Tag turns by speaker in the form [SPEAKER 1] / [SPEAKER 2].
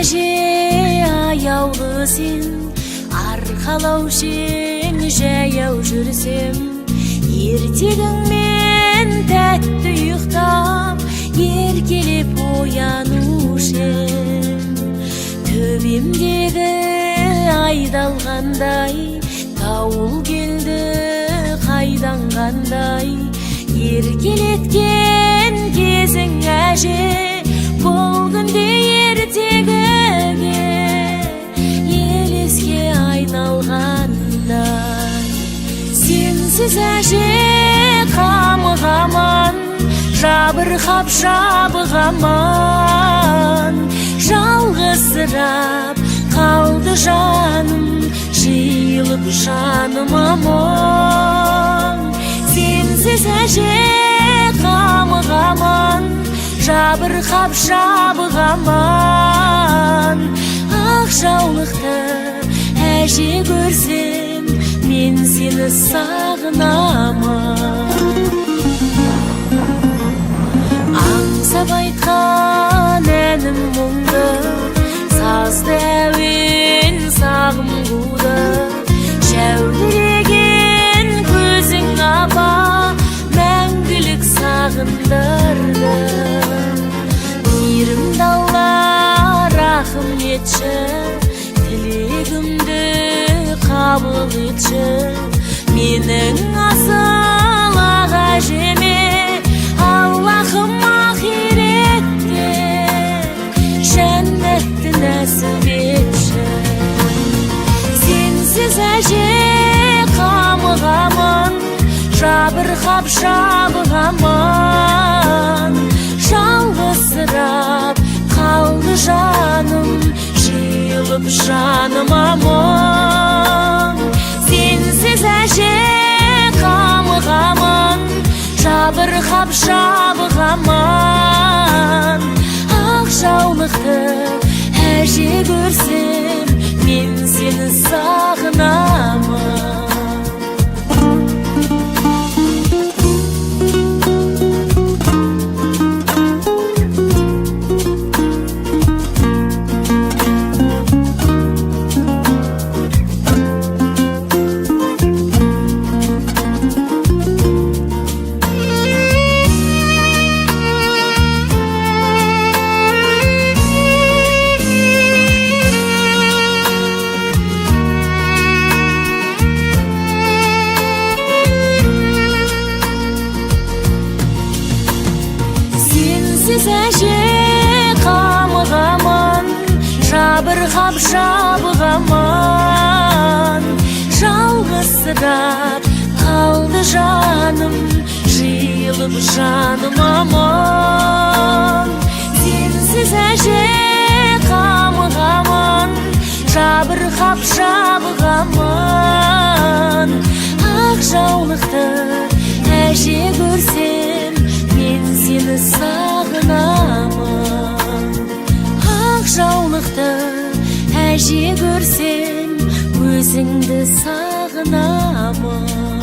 [SPEAKER 1] әже аяулы сен, арқалаушың жаяу жүрсем, ертегіңмен тәтті ұйықтап, еркелеп оянушым. Төбемдегі айдалғандай, дауыл келді қайдан қандай, еркелеткен кезің әже, бұл күнде ертегіге елеске айналғандай. Сенсіз әже қамығаман, жабырқап жабығаман, жалғызсырап қалды жаным, жиылып жаным аман. Сенсіз әже қамығаман, жабырқап жабығаман, ақ жаулықты әже көрсем, мен сені сағынамын. Аңсап айтқан әнім мұңды, сазды әуен сағым қуды. Жәудіреген көзің апа, мәңгілік сағындырды. Мейірімді Алла рахым етші, тілегімді қабыл етші. Менің асыл аға әжеме Аллахым ақиретте жәннатты нәсіп етші. Сенсіз әже қамығаман, жабырқап жабығаман, жалғызсырап қалды жаным, жиылып жаным аман. Сенсіз әже қамығаман, жабырқап жабығаман, ақ жаулықты әже көрсем, мен сені сағынамын. Сенсіз әже қамығаман, жабырқап жабығаман, жалғызсырап қалды жаным, жиылып жаным аман. Сенсіз әже қамығаман, жабырқап жабығаман, ақ жаулықты әже көрсем, мен сені сағынамын. Ақ жаулықты әже көрсем, өзіңді сағынамын.